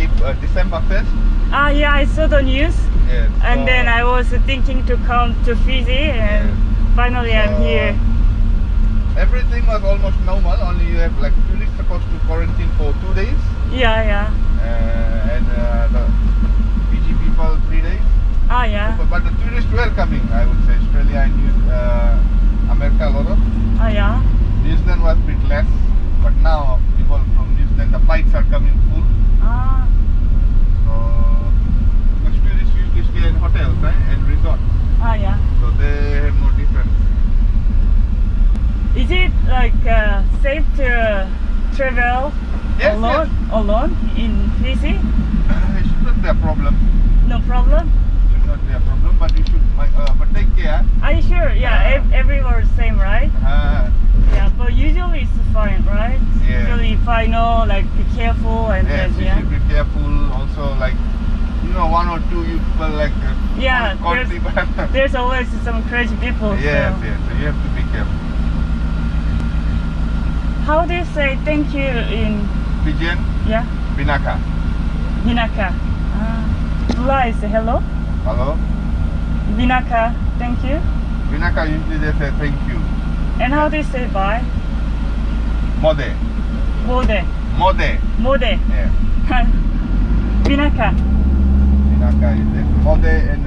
December 1st. Ah, yeah, I saw the news. Yes. And then I was thinking to come to Fiji, and finally I'm here. Everything was almost normal. Only you have like tourists supposed to quarantine for 2 days, Yeah, yeah. and the Fiji people 3 days. Ah, yeah. But the tourists were coming. I would say Australia and America a lot of. Ah, yeah. New Zealand was a bit less, but now people from New Zealand, the flights are coming full. Ah, So because tourists usually stay in hotels, right, and resorts. ah, yeah. So they have no difference. Is it like safe to travel Yes, alone in Fiji? It should not be a problem. No problem. Should not be a problem, but you should. But take care. Are you sure? Yeah, everywhere is same, right? Yeah, but usually it's fine, right? Yeah. Usually if I know, like, be careful and Yes, then, you should be careful. Also, like, one or two people like. Yeah, country, but there's always some crazy people. yes, So. yes. So you have to be careful. How do you say thank you in Fijian, yeah Binaka. Binaka? Bula is hello. Hello. Binaka, thank you. Binaka usually they say thank you. And how do you say bye? Mode. Mode. Mode. Mode. Yeah. Binaka. Binaka is there. Mode and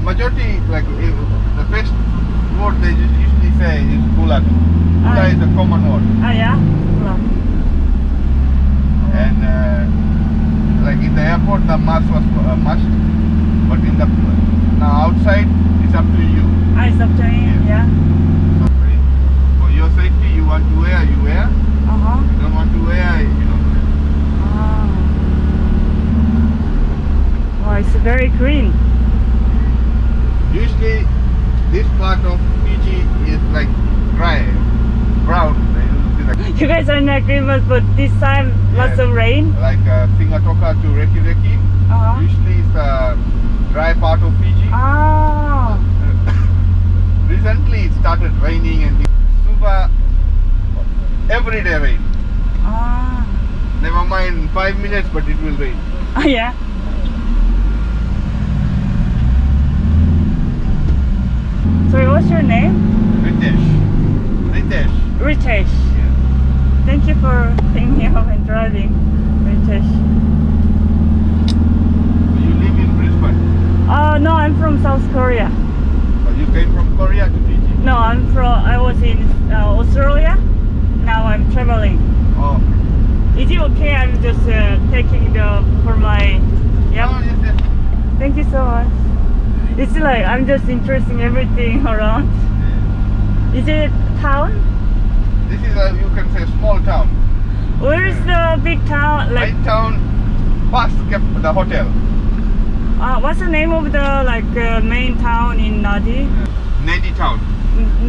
majority like the first word they usually say is Bula. Bula is a common word. Ah, yeah. Bula. And like in the airport the mask was must, but in the now outside it's up to you. Ah, it's up to me. Yeah. So for your safety, you want to wear, you wear. You don't want to wear, you don't wear. Oh, it's very green. Usually this part of Fiji is like dry, brown. You guys are in agreement, but this time lots of rain. Like Singatoka to Reki Reki. Usually it's a dry part of Fiji. Ah. Recently it started raining and Suva every day rain. Ah. Never mind 5 minutes, but it will rain. Oh, yeah. Sorry, what's your name? Ritesh. Ritesh. Yeah. Thank you for picking me up and driving, Ritesh. So you live in Brisbane. No, I'm from South Korea. So you came from Korea to Fiji? No, I was in Australia. Now I'm traveling. Oh. Is it okay? I'm just taking for my. Yeah. Oh, yes, yes. Thank you so much. It's like I'm just interested in everything around. Yeah. Is it town? This is you can say small town. Where is the big town? Like Main town past the hotel. what's the name of the main town in Nadi? Nadi town.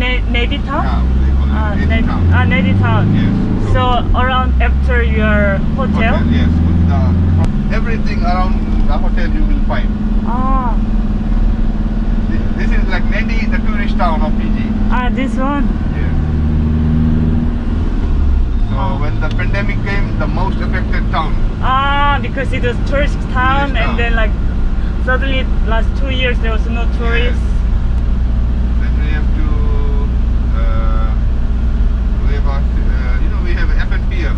Nadi town? Yeah, they call it Nadi town. Nadi town. Yes. So around after your hotel? Yes. Everything around the hotel you will find. Ah. This is like Nadi, the tourist town of Fiji. Ah, this one? Yes. So when the pandemic came, the most affected town. Ah, because it was tourist town, Tourist and town. then suddenly last 2 years there was no tourists. Yes. Then we have to we have FNPF.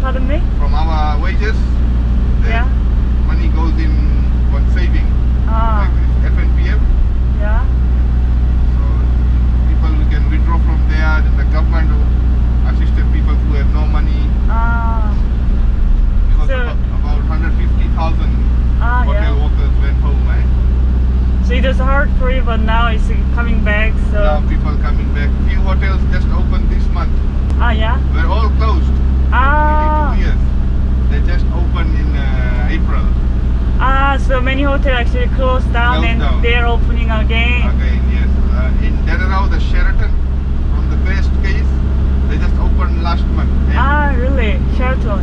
Pardon me? From our wages, the Yeah. money goes in for saving. Ah, Like this FNPF. yeah. So people can withdraw from there. Then the government assisted people who have no money. Ah, Because So- about 150,000 hotel yeah. workers went home, right? So it was hard for you, but now it's coming back. So Now people coming back. Few hotels just opened this month. yeah. We're all closed. Ah, 2 years. They just opened in April. So many hotels actually closed down Closed and down. they're opening again. Again, yes. In Dararau, the Sheraton, from the first case, they just opened last month. And Really? Sheraton.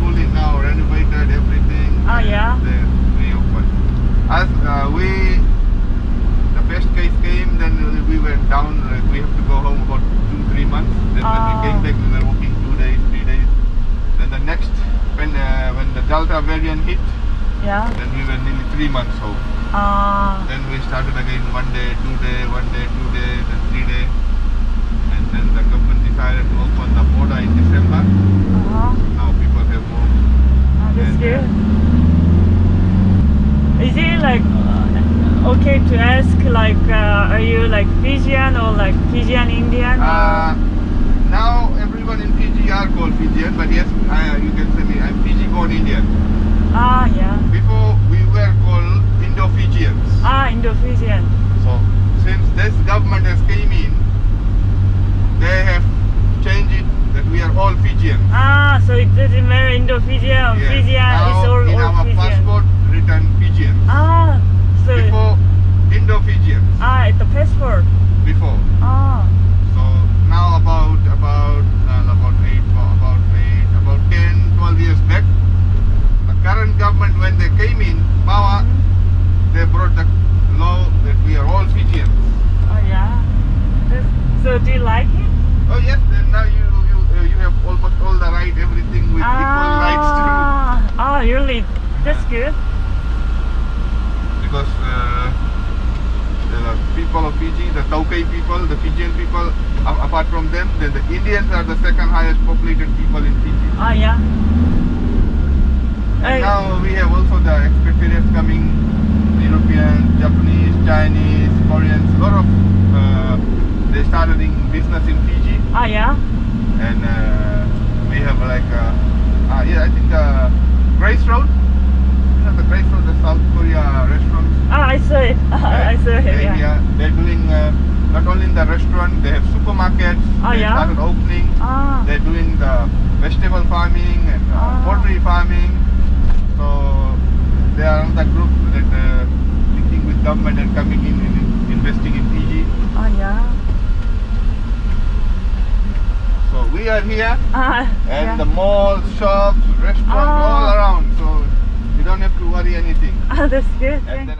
fully now renovated everything. and Yeah. They reopened. As the first case came, then we went down. We have to go home about 2-3 months. Then when we came back, we were working 2 days, 3 days. variant hit, Yeah. then we were nearly 3 months home. Then we started again 1 day, 2 day, 1 day, 2 day, then 3 day. And then the government decided to open the border in December. Now people have moved. That's And, good. Is it like okay to ask like are you like Fijian or like Fijian Indian? Now everyone in Fiji are called Fijian, but yes, you can say me, I'm Fiji born Indian. Yeah. Before we were called Indo-Fijians. Indo-Fijian. So since this government has came in, they have changed it that we are all Fijians. So it doesn't matter Indo-Fijian or Yes. Fijian Now is all in our Fijian. passport written Fijians. So Before Indo-Fijians. at the passport. Before. So now about 10, 12 years back, the current government when they came in power, they brought the law that we are all Fijians. Yeah. So do you like it? Oh yes, then now you have almost all the right, everything with equal rights too. Really? That's good. Because the people of Fiji, the Taukai people, the Fijian people, apart from them, then the Indians are the second highest populated people in Fiji. Yeah. And now we have also the expatriates coming, Europeans, Japanese, Chinese, Koreans, a lot of they started in business in Fiji. Yeah. And we have like I think Grace Road. You know the Grace Road, the South Korea restaurants. I saw it. I saw it. Yeah. They're doing not only in the restaurant, they have supermarkets. They started opening. They're doing the vegetable farming and poultry farming. So they are another group that thinking with government and coming in and investing in Fiji. Yeah. So we are here, and the yeah. malls, shops, restaurants all around. So you don't have to worry anything. That's good. And then